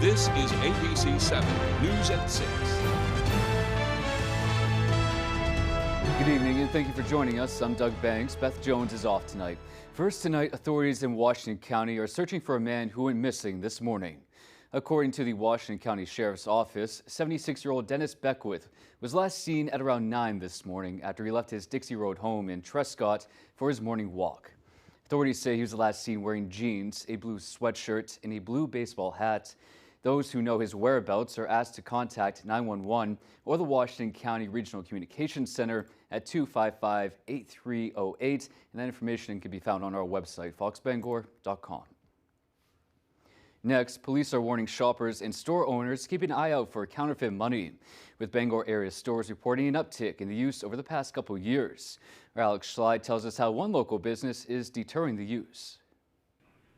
This is ABC 7 News at 6. Good evening and thank you for joining us. I'm Doug Banks. Beth Jones is off tonight. First tonight, authorities in Washington County are searching for a man who went missing this morning. According to the Washington County Sheriff's Office, 76-year-old Dennis Beckwith was last seen at around 9 this morning after he left his Dixie Road home in Trescott for his morning walk. Authorities say he was last seen wearing jeans, a blue sweatshirt, and a blue baseball hat. Those who know his whereabouts are asked to contact 911 or the Washington County Regional Communications Center at 255-8308, and that information can be found on our website, foxbangor.com. Next, police are warning shoppers and store owners to keep an eye out for counterfeit money, with Bangor area stores reporting an uptick in the use over the past couple years. Our Alex Schley tells us how one local business is deterring the use.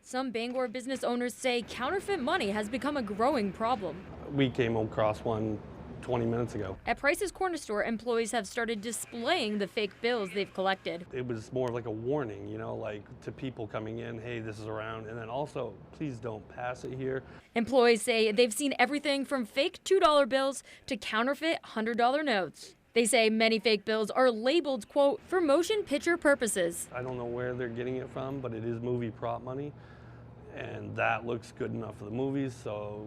Some Bangor business owners say counterfeit money has become a growing problem. We came across one 20 minutes ago. At Price's Corner Store, employees have started displaying the fake bills they've collected. It was more like a warning, you know, like to people coming in, hey, this is around, and then also, please don't pass it here. Employees say they've seen everything from fake $2 bills to counterfeit $100 notes. They say many fake bills are labeled, quote, for motion picture purposes. I don't know where they're getting it from, but it is movie prop money, and that looks good enough for the movies, so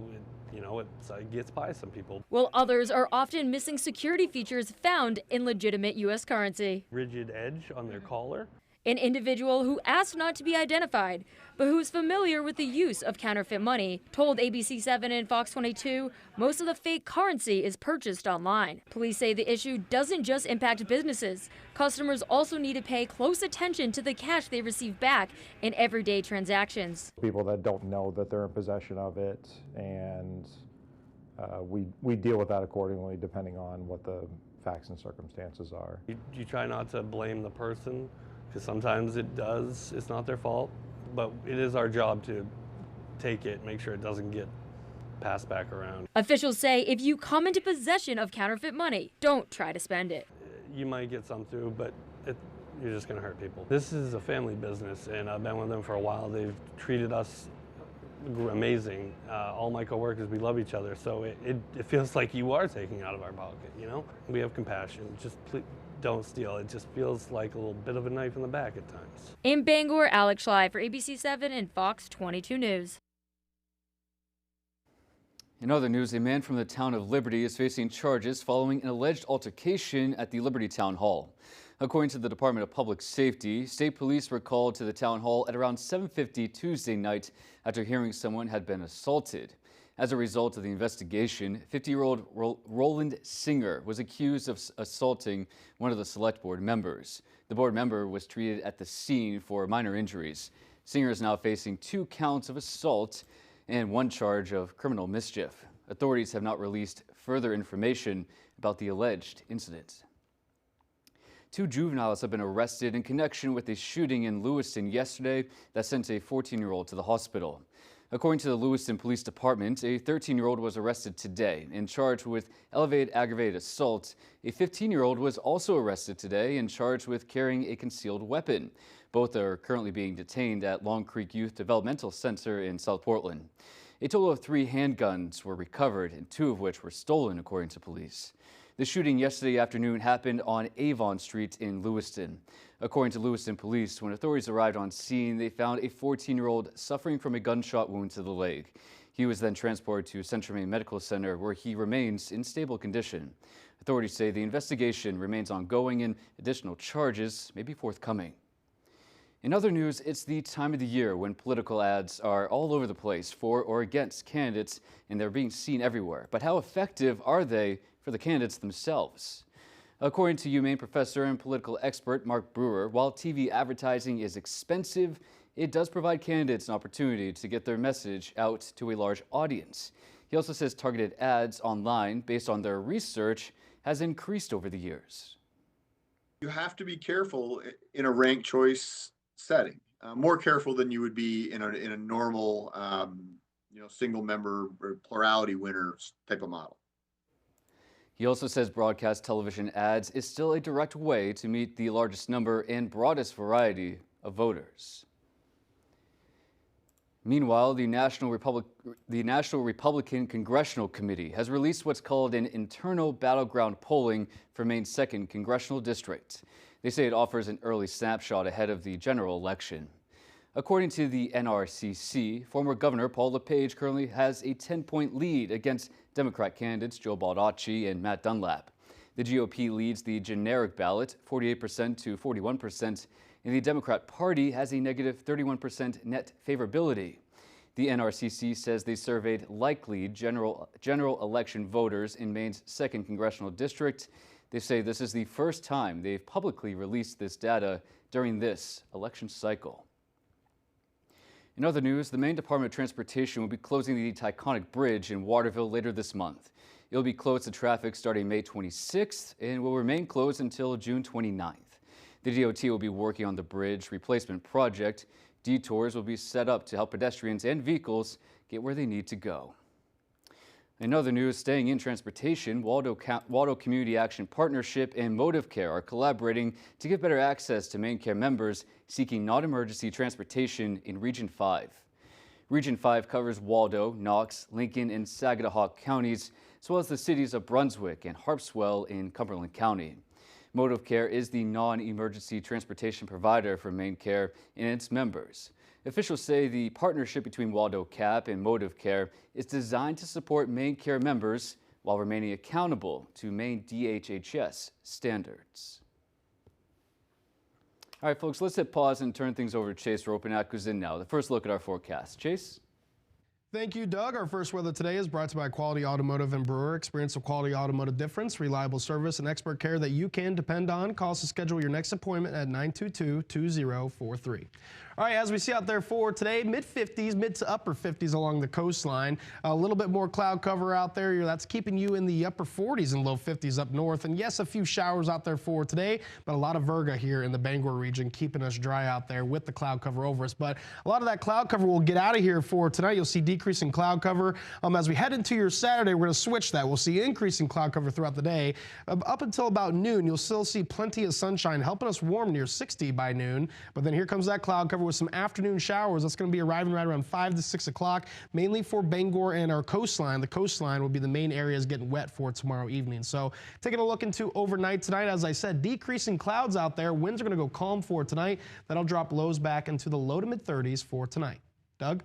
it gets by some people. While others are often missing security features found in legitimate U.S. currency. Rigid edge on their collar. An individual who asked not to be identified, but who's familiar with the use of counterfeit money, told ABC 7 and Fox 22 most of the fake currency is purchased online. Police say the issue doesn't just impact businesses. Customers also need to pay close attention to the cash they receive back in everyday transactions. People that don't know that they're in possession of it, and we deal with that accordingly depending on what the facts and circumstances are. You try not to blame the person, because sometimes it's not their fault, but it is our job to take it, make sure it doesn't get passed back around. Officials say if you come into possession of counterfeit money, don't try to spend it. You might get some through, but you're just going to hurt people. This is a family business, and I've been with them for a while. They've treated us amazing. All my coworkers, we love each other, so it feels like you are taking out of our pocket, you know? We have compassion. Just please don't steal. It just feels like a little bit of a knife in the back at times. In Bangor, Alex Schley for ABC 7 and Fox 22 News. In other news, a man from the town of Liberty is facing charges following an alleged altercation at the Liberty Town Hall. According to the Department of Public Safety, state police were called to the town hall at around 7:50 Tuesday night after hearing someone had been assaulted. As a result of the investigation, 50-year-old Roland Singer was accused of assaulting one of the select board members. The board member was treated at the scene for minor injuries. Singer is now facing 2 counts of assault and 1 charge of criminal mischief. Authorities have not released further information about the alleged incident. 2 juveniles have been arrested in connection with a shooting in Lewiston yesterday that sent a 14-year-old to the hospital. According to the Lewiston Police Department, a 13-year-old was arrested today and charged with elevated aggravated assault. A 15-year-old was also arrested today and charged with carrying a concealed weapon. Both are currently being detained at Long Creek Youth Developmental Center in South Portland. A total of 3 handguns were recovered, and 2 of which were stolen, according to police. The shooting yesterday afternoon happened on Avon Street in Lewiston. According to Lewiston police, when authorities arrived on scene, they found a 14-year-old suffering from a gunshot wound to the leg. He was then transported to Central Maine Medical Center, where he remains in stable condition. Authorities say the investigation remains ongoing and additional charges may be forthcoming. In other news, it's the time of the year when political ads are all over the place for or against candidates, and they're being seen everywhere. But how effective are they for the candidates themselves? According to UMaine professor and political expert Mark Brewer, while TV advertising is expensive, it does provide candidates an opportunity to get their message out to a large audience. He also says targeted ads online, based on their research, has increased over the years. You have to be careful in a ranked choice setting, more careful than you would be in a normal, single member or plurality winner type of model. He also says broadcast television ads is still a direct way to meet the largest number and broadest variety of voters. Meanwhile, the National Republican Congressional Committee has released what's called an internal battleground polling for Maine's 2nd Congressional District. They say it offers an early snapshot ahead of the general election. According to the NRCC, former Governor Paul LePage currently has a 10-point lead against Democrat candidates Joe Baldacci and Matt Dunlap. The GOP leads the generic ballot 48% to 41%, and the Democrat Party has a negative 31% net favorability. The NRCC says they surveyed likely general election voters in Maine's 2nd Congressional District. They say this is the first time they've publicly released this data during this election cycle. In other news, the Maine Department of Transportation will be closing the Taconic Bridge in Waterville later this month. It will be closed to traffic starting May 26th and will remain closed until June 29th. The DOT will be working on the bridge replacement project. Detours will be set up to help pedestrians and vehicles get where they need to go. In other news, staying in transportation, Waldo Community Action Partnership and Motive Care are collaborating to give better access to Maine Care members seeking non-emergency transportation in Region 5. Region 5 covers Waldo, Knox, Lincoln, and Saginaw counties, as well as the cities of Brunswick and Harpswell in Cumberland County. Motive Care is the non-emergency transportation provider for Maine Care and its members. Officials say the partnership between Waldo CAP and Motive Care is designed to support Maine Care members while remaining accountable to Maine DHHS standards. All right, folks, let's hit pause and turn things over to Chase Ropanak, who's in now. The first look at our forecast. Chase? Thank you, Doug. Our first weather today is brought to you by Quality Automotive and Brewer. Experience a quality automotive difference, reliable service, and expert care that you can depend on. Call us to schedule your next appointment at 922-2043. All right, as we see out there for today, mid-50s, mid to upper 50s along the coastline. A little bit more cloud cover out there. That's keeping you in the upper 40s and low 50s up north. And yes, a few showers out there for today, but a lot of virga here in the Bangor region, keeping us dry out there with the cloud cover over us. But a lot of that cloud cover will get out of here for tonight. You'll see decreasing cloud cover. As we head into your Saturday, we're going to switch that. We'll see increasing cloud cover throughout the day. Up until about noon, you'll still see plenty of sunshine, helping us warm near 60 by noon. But then here comes that cloud cover with some afternoon showers. That's going to be arriving right around 5 to 6 o'clock, mainly for Bangor and our coastline. The coastline will be the main areas getting wet for tomorrow evening. So taking a look into overnight tonight, as I said, decreasing clouds out there. Winds are going to go calm for tonight. That'll drop lows back into the low to mid 30s for tonight. Doug?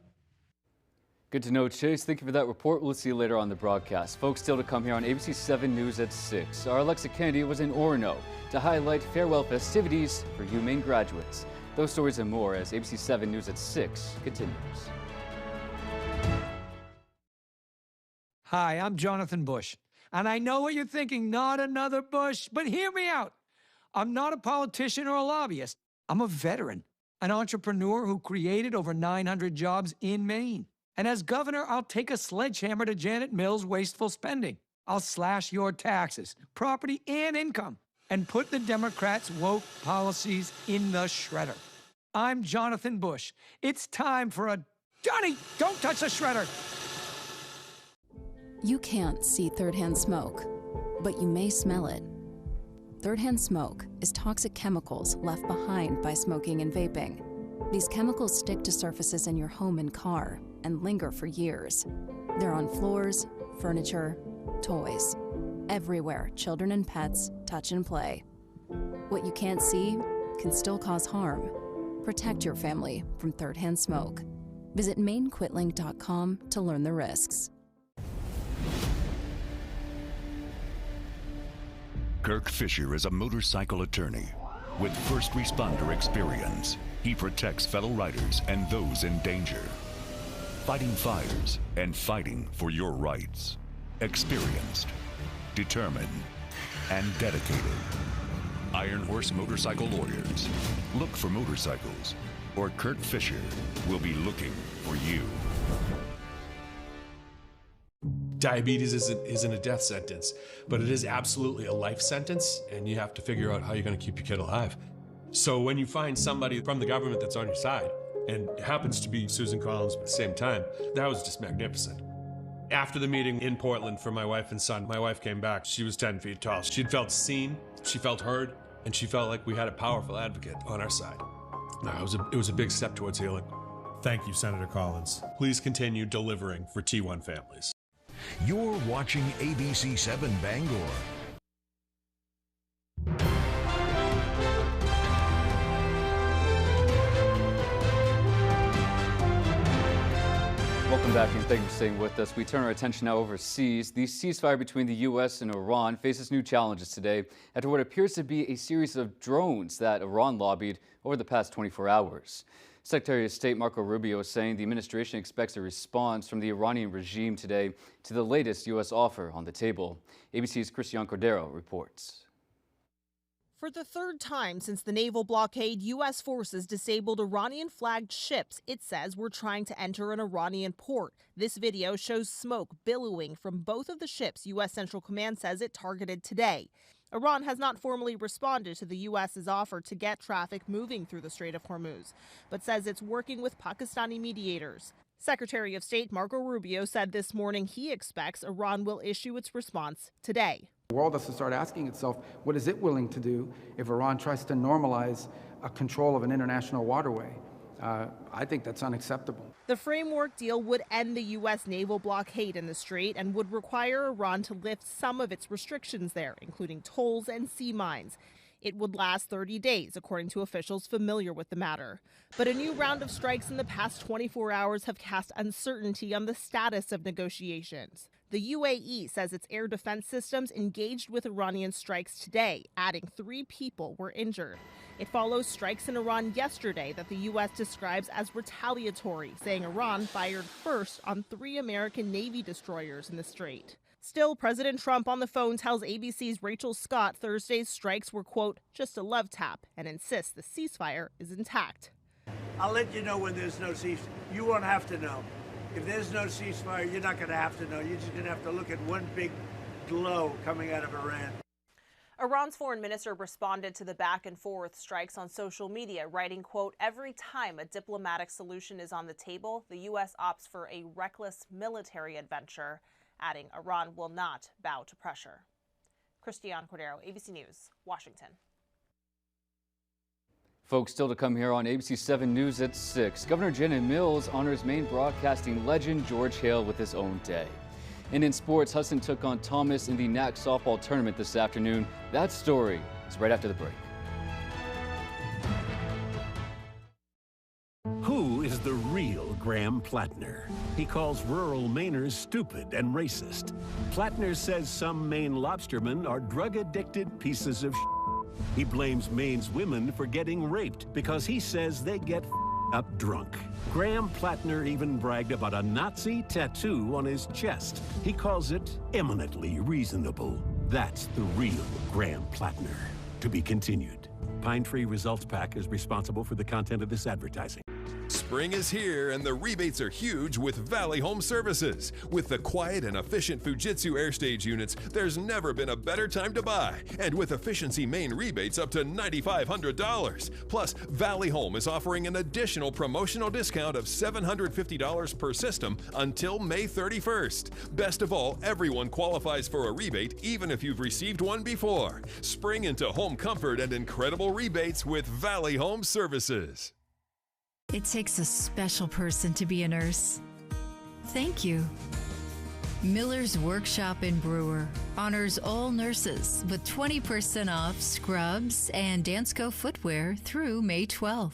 Good to know, Chase. Thank you for that report. We'll see you later on the broadcast. Folks, still to come here on ABC 7 News at 6. Our Alexa Kennedy was in Orono to highlight farewell festivities for UMaine graduates. Those stories and more as ABC 7 News at 6 continues. Hi, I'm Jonathan Bush, and I know what you're thinking, not another Bush, but hear me out. I'm not a politician or a lobbyist. I'm a veteran, an entrepreneur who created over 900 jobs in Maine. And as governor, I'll take a sledgehammer to Janet Mills' wasteful spending. I'll slash your taxes, property, and income, and put the Democrats' woke policies in the shredder. I'm Jonathan Bush. It's time for a... Johnny, don't touch the shredder! You can't see third-hand smoke, but you may smell it. Third-hand smoke is toxic chemicals left behind by smoking and vaping. These chemicals stick to surfaces in your home and car and linger for years. They're on floors, furniture, toys. Everywhere children and pets touch and play. What you can't see can still cause harm. Protect your family from third-hand smoke. Visit MaineQuitLink.com to learn the risks. Kirk Fisher is a motorcycle attorney with first responder experience. He protects fellow riders and those in danger, fighting fires and fighting for your rights. Experienced, determined, and dedicated. Iron Horse Motorcycle Lawyers. Look for motorcycles, or Kurt Fisher will be looking for you. Diabetes isn't a death sentence, but it is absolutely a life sentence, and you have to figure out how you're going to keep your kid alive. So when you find somebody from the government that's on your side, and it happens to be Susan Collins at the same time, that was just magnificent. After the meeting in Portland for my wife and son, my wife came back. She was 10 feet tall. She'd felt seen, she felt heard, and she felt like we had a powerful advocate on our side. It was a big step towards healing. Thank you, Senator Collins. Please continue delivering for T1 families. You're watching ABC 7 Bangor. Welcome back and thank you for staying with us. We turn our attention now overseas. The ceasefire between the U.S. and Iran faces new challenges today after what appears to be a series of drones that Iran lobbied over the past 24 hours. Secretary of State Marco Rubio is saying the administration expects a response from the Iranian regime today to the latest U.S. offer on the table. ABC's Cristian Cordero reports. For the third time since the naval blockade, U.S. forces disabled Iranian-flagged ships it says were trying to enter an Iranian port. This video shows smoke billowing from both of the ships U.S. Central Command says it targeted today. Iran has not formally responded to the U.S.'s offer to get traffic moving through the Strait of Hormuz, but says it's working with Pakistani mediators. Secretary of State Marco Rubio said this morning he expects Iran will issue its response today. The world has to start asking itself, what is it willing to do if Iran tries to normalize a control of an international waterway? I think that's unacceptable. The framework deal would end the U.S. naval blockade in the strait and would require Iran to lift some of its restrictions there, including tolls and sea mines. It would last 30 days, according to officials familiar with the matter. But a new round of strikes in the past 24 hours have cast uncertainty on the status of negotiations. The UAE says its air defense systems engaged with Iranian strikes today, adding 3 people were injured. It follows strikes in Iran yesterday that the U.S. describes as retaliatory, saying Iran fired first on 3 American Navy destroyers in the strait. Still, President Trump on the phone tells ABC's Rachel Scott Thursday's strikes were, quote, just a love tap, and insists the ceasefire is intact. I'll let you know when there's no ceasefire. You won't have to know. If there's no ceasefire, you're not going to have to know. You're just going to have to look at one big glow coming out of Iran. Iran's foreign minister responded to the back and forth strikes on social media, writing, quote, every time a diplomatic solution is on the table, the U.S. opts for a reckless military adventure, adding Iran will not bow to pressure. Cristian Cordero, ABC News, Washington. Folks, still to come here on ABC 7 News at 6. Governor Janet Mills honors Maine broadcasting legend George Hale with his own day. And in sports, Hudson took on Thomas in the NAC softball tournament this afternoon. That story is right after the break. Who is the real Graham Plattner? He calls rural Mainers stupid and racist. Plattner says some Maine lobstermen are drug-addicted pieces of shit. He blames Maine's women for getting raped because he says they get up drunk. Graham Plattner even bragged about a Nazi tattoo on his chest. He calls it eminently reasonable. That's the real Graham Plattner. To be continued. Pine Tree Results Pack is responsible for the content of this advertising. Spring is here and the rebates are huge with Valley Home Services. With the quiet and efficient Fujitsu Airstage units, there's never been a better time to buy. And with Efficiency Main rebates up to $9,500. Plus, Valley Home is offering an additional promotional discount of $750 per system until May 31st. Best of all, everyone qualifies for a rebate even if you've received one before. Spring into home comfort and incredible rebates with Valley Home Services. It takes a special person to be a nurse. Thank you. Miller's Workshop in Brewer honors all nurses with 20% off scrubs and Dansko footwear through May 12th.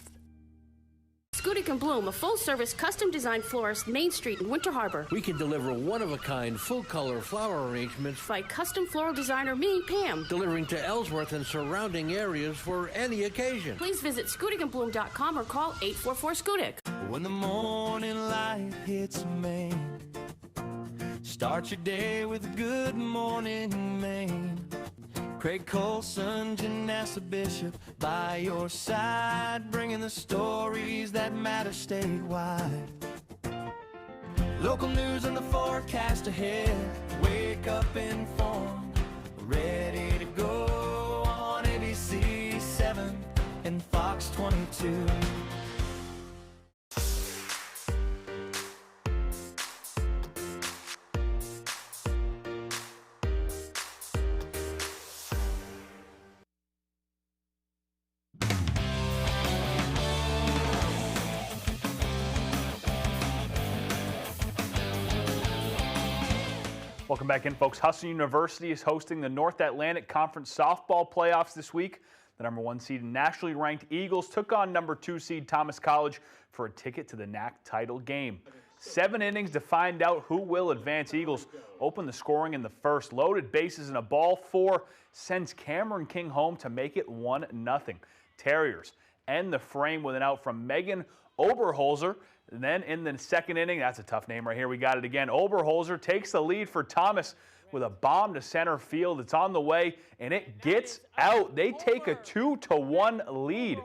Skudik & Bloom, a full-service, custom-designed florist, Main Street in Winter Harbor. We can deliver one-of-a-kind, full-color flower arrangements by custom floral designer me, Pam. Delivering to Ellsworth and surrounding areas for any occasion. Please visit SkudikandBloom.com or call 844-SKUDIK. When the morning light hits Maine, start your day with Good Morning Maine. Craig Colson, Janessa Bishop, by your side, bringing the stories that matter statewide. Local news and the forecast ahead. Wake up informed, ready to go on ABC 7 and Fox 22. Welcome back in, folks. Husson University is hosting the North Atlantic Conference softball playoffs this week. The number 1 seed and nationally ranked Eagles took on number 2 seed Thomas College for a ticket to the NAC title game. 7 innings to find out who will advance. Eagles open the scoring in the first. Loaded bases and a ball 4 sends Cameron King home to make it 1-0. Terriers end the frame with an out from Megan Oberholzer. And then in the second inning, that's a tough name right here, we got it again. Oberholzer takes the lead for Thomas with a bomb to center field. It's on the way, and it gets out. They take a 2-1 lead.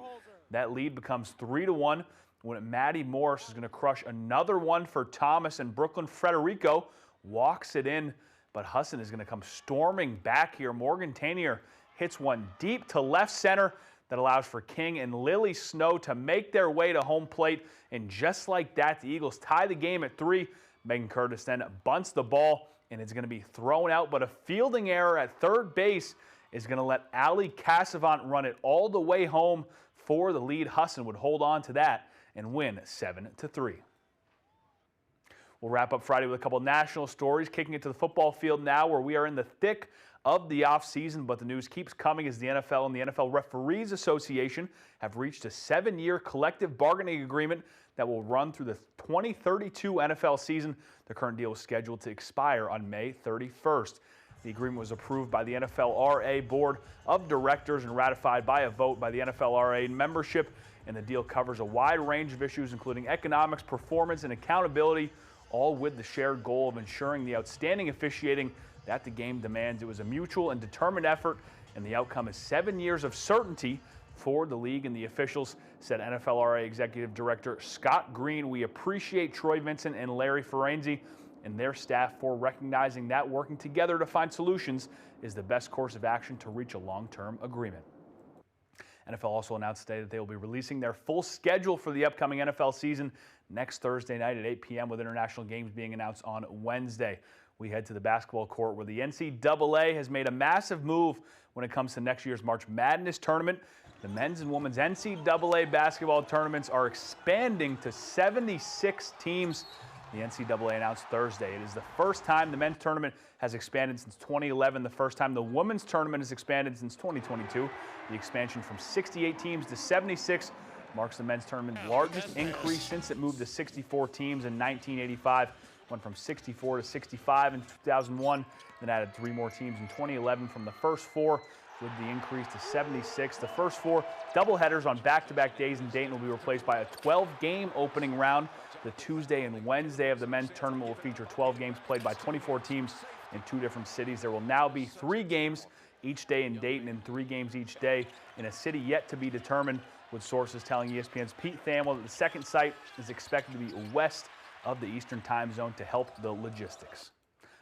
That lead becomes 3-1 when Maddie Morris is going to crush another one for Thomas, and Brooklyn Frederico walks it in. But Husson is going to come storming back here. Morgan Tanier hits one deep to left center that allows for King and Lily Snow to make their way to home plate. And just like that, the Eagles tie the game at 3. Megan Curtis then bunts the ball, and it's going to be thrown out. But a fielding error at third base is going to let Allie Cassavant run it all the way home for the lead. Husson would hold on to that and win 7-3. We'll wrap up Friday with a couple national stories, kicking it to the football field now, where we are in the thick of the offseason, but the news keeps coming as the NFL and the NFL Referees Association have reached a 7-year collective bargaining agreement that will run through the 2032 NFL season. The current deal is scheduled to expire on May 31st. The agreement was approved by the NFLRA Board of Directors and ratified by a vote by the NFLRA membership, and the deal covers a wide range of issues, including economics, performance, and accountability, all with the shared goal of ensuring the outstanding officiating that the game demands. It was a mutual and determined effort, and the outcome is 7 years of certainty for the league and the officials, said NFLRA Executive Director Scott Green. We appreciate Troy Vincent and Larry Ferenzi and their staff for recognizing that working together to find solutions is the best course of action to reach a long-term agreement. NFL also announced today that they will be releasing their full schedule for the upcoming NFL season next Thursday night at 8 p.m. with international games being announced on Wednesday. We head to the basketball court where the NCAA has made a massive move when it comes to next year's March Madness tournament. The men's and women's NCAA basketball tournaments are expanding to 76 teams. The NCAA announced Thursday. It is the first time the men's tournament has expanded since 2011, the first time the women's tournament has expanded since 2022. The expansion from 68 teams to 76 marks the men's tournament's largest increase since it moved to 64 teams in 1985. Went from 64 to 65 in 2001, then added 3 more teams in 2011 from the first 4, with the increase to 76. The first 4 doubleheaders on back-to-back days in Dayton will be replaced by a 12-game opening round. The Tuesday and Wednesday of the men's tournament will feature 12 games played by 24 teams in 2 different cities. There will now be 3 games each day in Dayton and 3 games each day in a city yet to be determined, with sources telling ESPN's Pete Thamel that the second site is expected to be west of the Eastern time zone to help the logistics.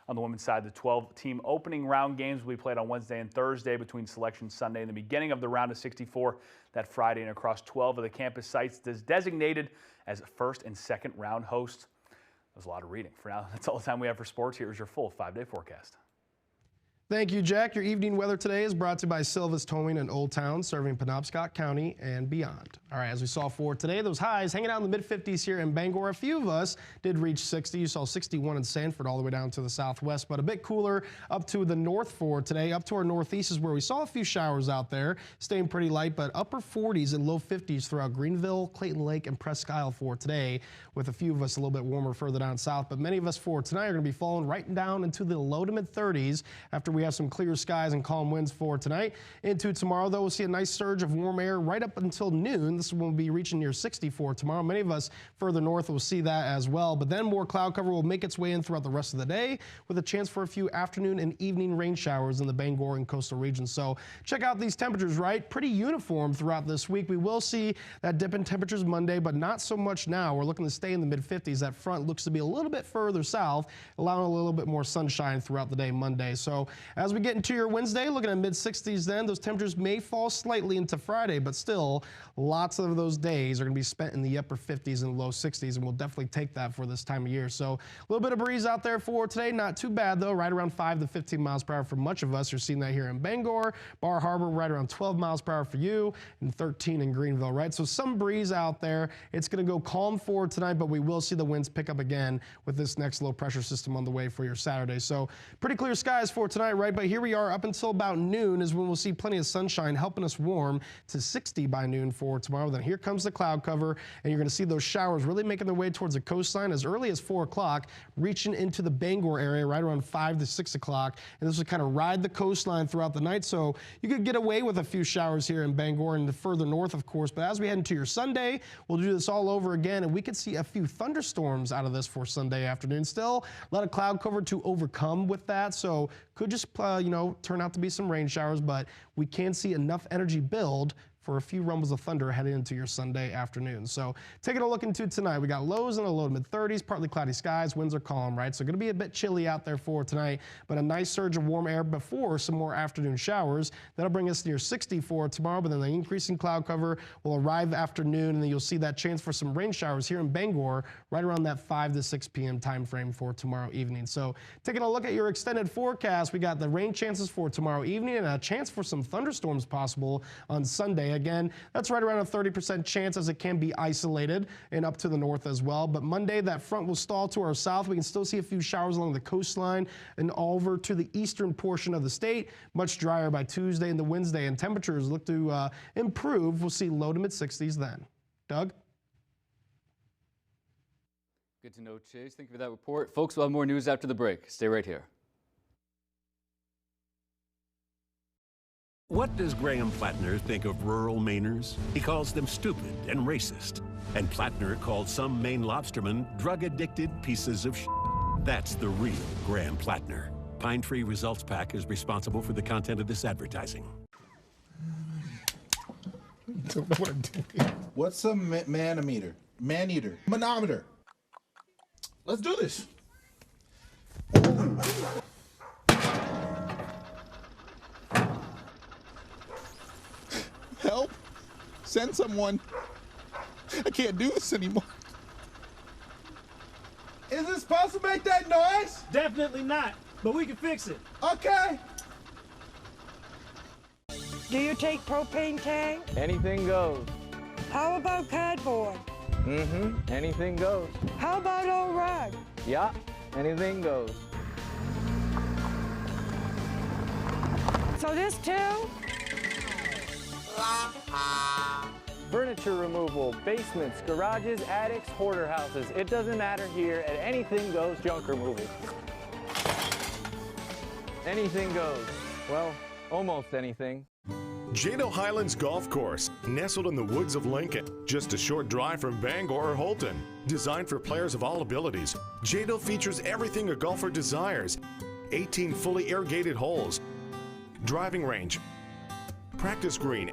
On the women's side, the 12-team opening round games will be played on Wednesday and Thursday between Selection Sunday and the beginning of the round of 64 that Friday, and across 12 of the campus sites designated as first and second round hosts. That was a lot of reading. For now, that's all the time we have for sports. Here's your full 5-day forecast. Thank you, Jack. Your evening weather today is brought to you by Silva's Towing in Old Town, serving Penobscot County and beyond. All right, as we saw for today, those highs hanging out in the mid-50s here in Bangor. A few of us did reach 60. You saw 61 in Sanford all the way down to the southwest, but a bit cooler up to the north for today. Up to our northeast is where we saw a few showers out there, staying pretty light, but upper 40s and low 50s throughout Greenville, Clayton Lake, and Presque Isle for today, with a few of us a little bit warmer further down south. But many of us for tonight are going to be falling right down into the low to mid-30s after we have some clear skies and calm winds for tonight. Into tomorrow, though, we'll see a nice surge of warm air right up until noon. This will be reaching near 60 for tomorrow. Many of us further north will see that as well. But then more cloud cover will make its way in throughout the rest of the day, with a chance for a few afternoon and evening rain showers in the Bangor and coastal regions. So check out these temperatures, right? Pretty uniform throughout this week. We will see that dip in temperatures Monday, but not so much now. We're looking to stay in the mid-50s. That front looks to be a little bit further south, allowing a little bit more sunshine throughout the day Monday. So As we get into your Wednesday, looking at mid-60s then, those temperatures may fall slightly into Friday, but still lots of those days are going to be spent in the upper 50s and low 60s, and we'll definitely take that for this time of year. So a little bit of breeze out there for today. Not too bad, though, right around 5 to 15 miles per hour for much of us. You're seeing that here in Bangor. Bar Harbor, right around 12 miles per hour for you, and 13 in Greenville, right? So some breeze out there. It's going to go calm forward tonight, but we will see the winds pick up again with this next low pressure system on the way for your Saturday. So pretty clear skies for tonight, right? But here we are up until about noon is when we'll see plenty of sunshine helping us warm to 60 by noon for tomorrow. Then here comes the cloud cover, and you're going to see those showers really making their way towards the coastline as early as 4 o'clock, reaching into the Bangor area right around 5 to 6 o'clock. And this will kind of ride the coastline throughout the night. So you could get away with a few showers here in Bangor and further north, of course. But as we head into your Sunday, we'll do this all over again, and we could see a few thunderstorms out of this for Sunday afternoon. Still a lot of cloud cover to overcome with that. So could just, turn out to be some rain showers, but we can see enough energy build for a few rumbles of thunder heading into your Sunday afternoon. So taking a look into tonight, we got lows in the low to mid 30s, partly cloudy skies, winds are calm, right? So going to be a bit chilly out there for tonight, but a nice surge of warm air before some more afternoon showers. That'll bring us near 60 for tomorrow, but then the increasing cloud cover will arrive afternoon, and then you'll see that chance for some rain showers here in Bangor right around that 5 to 6 p.m. time frame for tomorrow evening. So taking a look at your extended forecast, we got the rain chances for tomorrow evening and a chance for some thunderstorms possible on Sunday. Again, that's right around a 30% chance as it can be isolated and up to the north as well. But Monday, that front will stall to our south. We can still see a few showers along the coastline and over to the eastern portion of the state. Much drier by Tuesday and the Wednesday, and temperatures look to improve. We'll see low to mid 60s then. Doug? Good to know, Chase. Thank you for that report. Folks, we'll have more news after the break. Stay right here. What does Graham Plattner think of rural Mainers? He calls them stupid and racist. And Plattner called some Maine lobstermen drug-addicted pieces of shit. That's the real Graham Plattner. Pine Tree Results Pack is responsible for the content of this advertising. Don't know what I'm doing. What's a manometer? Man-eater. Manometer. Let's do this. Help! Send someone. I can't do this anymore. Is it supposed to make that noise? Definitely not, but we can fix it. Okay. Do you take propane tank? Anything goes. How about cardboard? Anything goes. How about old rug? Yeah, anything goes. So this too? Furniture removal, basements, garages, attics, hoarder houses. It doesn't matter here at Anything Goes Junk Removal. Anything goes. Well, almost anything. Jado Highlands Golf Course, nestled in the woods of Lincoln, just a short drive from Bangor or Holton. Designed for players of all abilities, Jado features everything a golfer desires. 18 fully irrigated holes, driving range, practice green,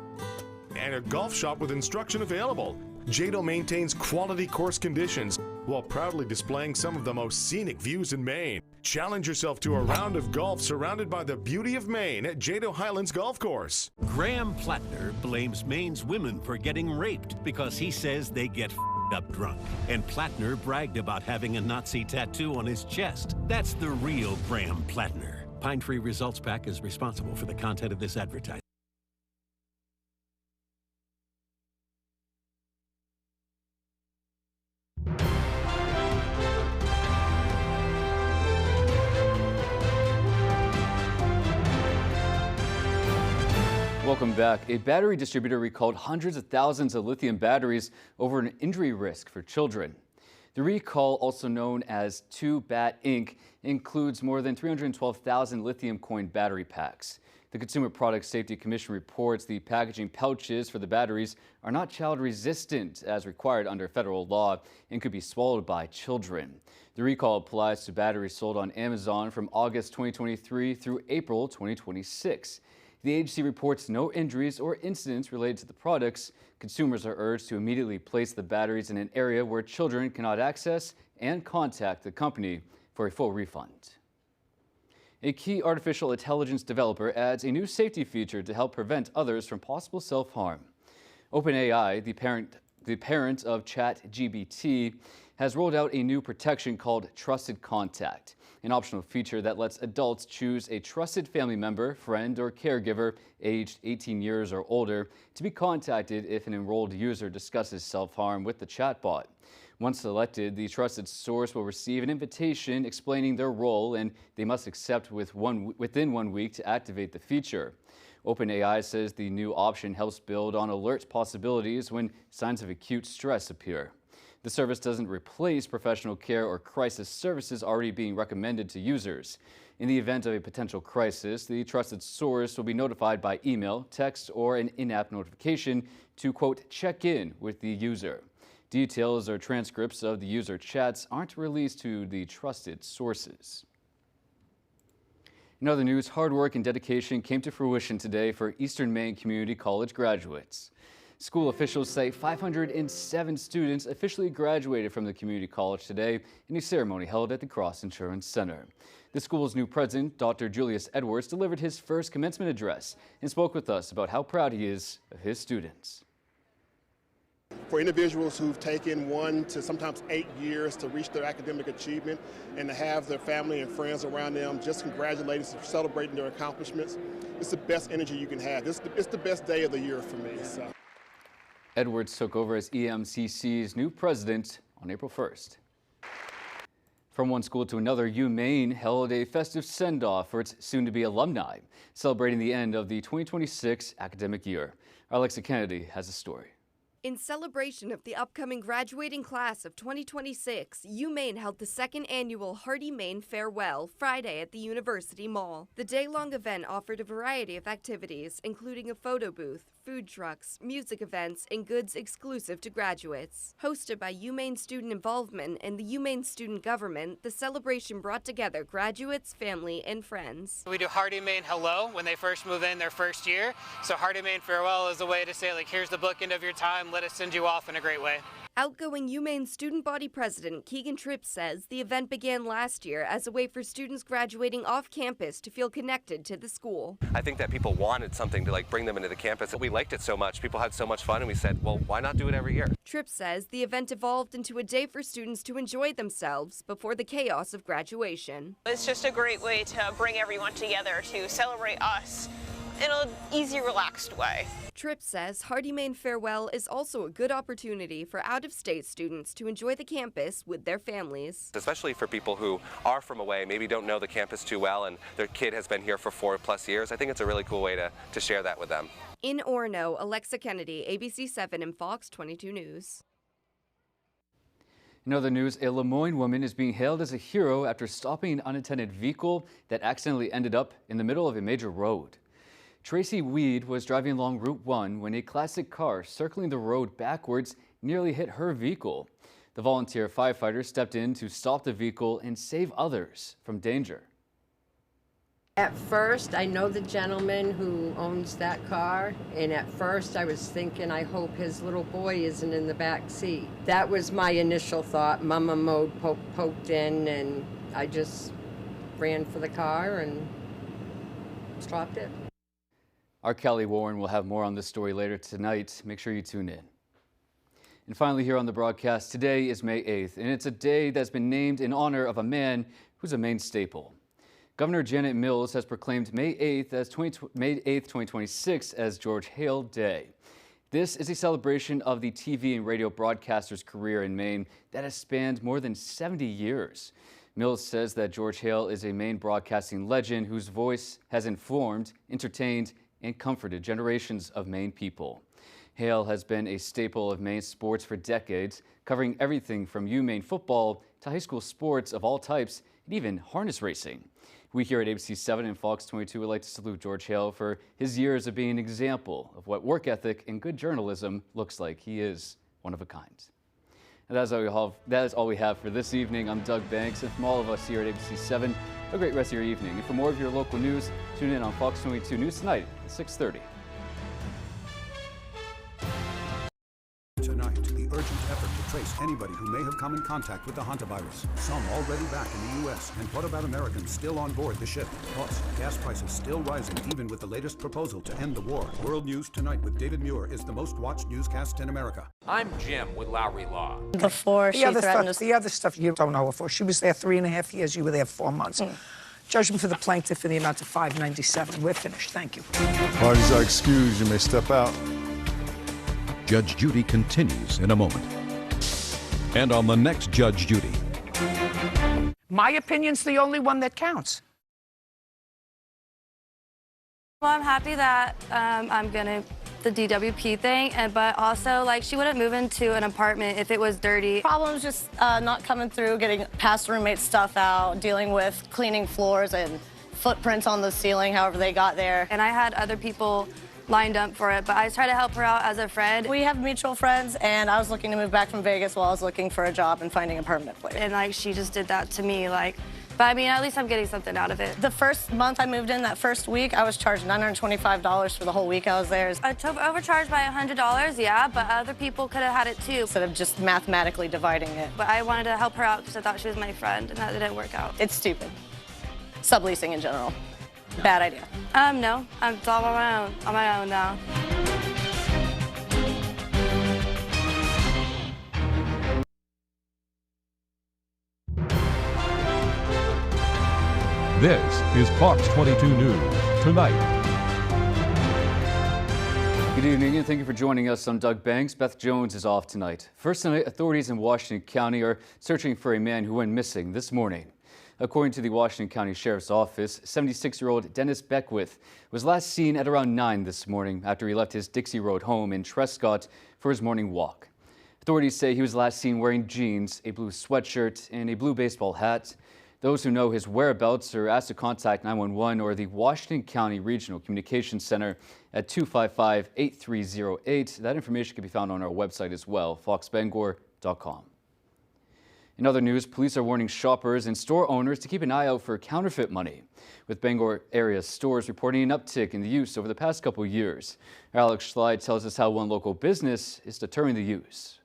and a golf shop with instruction available. Jado maintains quality course conditions while proudly displaying some of the most scenic views in Maine. Challenge yourself to a round of golf surrounded by the beauty of Maine at Jado Highlands Golf Course. Graham Plattner blames Maine's women for getting raped because he says they get up drunk. And Plattner bragged about having a Nazi tattoo on his chest. That's the real Graham Plattner. Pine Tree Results Pack is responsible for the content of this advertising. Welcome back. A battery distributor recalled hundreds of thousands of lithium batteries over an injury risk for children. The recall, also known as 2BAT Inc., includes more than 312,000 lithium coin battery packs. The Consumer Product Safety Commission reports the packaging pouches for the batteries are not child resistant as required under federal law and could be swallowed by children. The recall applies to batteries sold on Amazon from August 2023 through April 2026. The agency reports no injuries or incidents related to the products. Consumers are urged to immediately place the batteries in an area where children cannot access and contact the company for a full refund. A key artificial intelligence developer adds a new safety feature to help prevent others from possible self-harm. OpenAI, the parent of ChatGPT, has rolled out a new protection called Trusted Contact, an optional feature that lets adults choose a trusted family member, friend, or caregiver aged 18 years or older to be contacted if an enrolled user discusses self-harm with the chatbot. Once selected, the trusted source will receive an invitation explaining their role, and they must accept within 1 week to activate the feature. OpenAI says the new option helps build on alert possibilities when signs of acute stress appear. The service doesn't replace professional care or crisis services already being recommended to users. In the event of a potential crisis, the trusted source will be notified by email, text, or an in-app notification to, quote, check in with the user. Details or transcripts of the user chats aren't released to the trusted sources. In other news, hard work and dedication came to fruition today for Eastern Maine Community College graduates. School officials say 507 students officially graduated from the community college today in a ceremony held at the Cross Insurance Center. The school's new president, Dr. Julius Edwards, delivered his first commencement address and spoke with us about how proud he is of his students. For individuals who've taken 1 to sometimes 8 years to reach their academic achievement and to have their family and friends around them just congratulating, celebrating their accomplishments, it's the best energy you can have. It's the best day of the year for me. So. Edwards took over as EMCC's new president on April 1st. From one school to another, UMaine held a festive send-off for its soon-to-be alumni, celebrating the end of the 2026 academic year. Alexa Kennedy has a story. In celebration of the upcoming graduating class of 2026, UMaine held the second annual Hardy Maine Farewell Friday at the University Mall. The day-long event offered a variety of activities, including a photo booth, food trucks, music events, and goods exclusive to graduates. Hosted by UMaine Student Involvement and the UMaine Student Government, the celebration brought together graduates, family, and friends. We do Hardy Maine Hello when they first move in their first year. So Hardy Maine Farewell is a way to say, like, here's the bookend of your time. Let us send you off in a great way. Outgoing UMaine Student Body President Keegan Tripp says the event began last year as a way for students graduating off campus to feel connected to the school. I think that people wanted something to bring them into the campus. We liked it so much. People had so much fun, and we said, well, why not do it every year? Tripp says the event evolved into a day for students to enjoy themselves before the chaos of graduation. It's just a great way to bring everyone together to celebrate us in an easy, relaxed way. Tripp says Hardy Maine Farewell is also a good opportunity for out-of-state students to enjoy the campus with their families. Especially for people who are from away, maybe don't know the campus too well, and their kid has been here for 4+ years. I think it's a really cool way to share that with them. In Orono, Alexa Kennedy, ABC 7 and Fox 22 News. In other news, a Lemoyne woman is being hailed as a hero after stopping an unattended vehicle that accidentally ended up in the middle of a major road. Tracy Weed was driving along Route 1 when a classic car circling the road backwards nearly hit her vehicle. The volunteer firefighter stepped in to stop the vehicle and save others from danger. At first, I know the gentleman who owns that car, and at first I was thinking, I hope his little boy isn't in the back seat. That was my initial thought. Mama mode poked in, and I just ran for the car and stopped it. Our Kelly Warren will have more on this story later tonight. Make sure you tune in. And finally here on the broadcast, today is May 8th, and it's a day that's been named in honor of a man who's a Maine staple. Governor Janet Mills has proclaimed May 8th, 2026 as George Hale Day. This is a celebration of the TV and radio broadcaster's career in Maine that has spanned more than 70 years. Mills says that George Hale is a Maine broadcasting legend whose voice has informed, entertained, and comforted generations of Maine people. Hale has been a staple of Maine sports for decades, covering everything from UMaine football to high school sports of all types and even harness racing. We here at ABC 7 and Fox 22 would like to salute George Hale for his years of being an example of what work ethic and good journalism looks like. He is one of a kind. And that is all we have for this evening. I'm Doug Banks, and from all of us here at ABC 7, a great rest of your evening. And for more of your local news, tune in on Fox 22 News tonight at 6:30. Tonight, the urgent effort to trace anybody who may have come in contact with the hantavirus. Some already back in the U.S. And what about Americans still on board the ship? Plus, gas prices still rising even with the latest proposal to end the war. World News Tonight with David Muir is the most watched newscast in America. I'm Jim with Lowry Law. Before she threatened us. The other stuff you don't know her for. She was there 3.5 years. You were there 4 months. Judgment for the plaintiff in the amount of $597. We're finished. Thank you. Parties are excused. You may step out. Judge Judy continues in a moment. And on the next Judge Judy. My opinion's the only one that counts. Well, I'm happy that I'm gonna the DWP thing, but also like she wouldn't move into an apartment if it was dirty. Problems just not coming through, getting past roommate stuff out, dealing with cleaning floors and footprints on the ceiling, however they got there. And I had other people lined up for it, but I tried to help her out as a friend. We have mutual friends, and I was looking to move back from Vegas while I was looking for a job and finding a permanent place. And like she just did that to me, like. But I mean, at least I'm getting something out of it. The first month I moved in, that first week, I was charged $925 for the whole week I was there. I overcharged by $100, yeah, but other people could have had it too. Instead of just mathematically dividing it. But I wanted to help her out because I thought she was my friend, and that didn't work out. It's stupid. Subleasing in general. Bad idea. No, I'm all on my own now. This is Fox 22 News Tonight. Good evening and thank you for joining us. I'm Doug Banks. Beth Jones is off tonight. First tonight, authorities in Washington County are searching for a man who went missing this morning. According to the Washington County Sheriff's Office, 76-year-old Dennis Beckwith was last seen at around 9 this morning after he left his Dixie Road home in Trescott for his morning walk. Authorities say he was last seen wearing jeans, a blue sweatshirt, and a blue baseball hat. Those who know his whereabouts are asked to contact 911 or the Washington County Regional Communications Center at 255-8308. That information can be found on our website as well, foxbangor.com. In other news, police are warning shoppers and store owners to keep an eye out for counterfeit money, with Bangor area stores reporting an uptick in the use over the past couple years. Alex Schley tells us how one local business is deterring the use.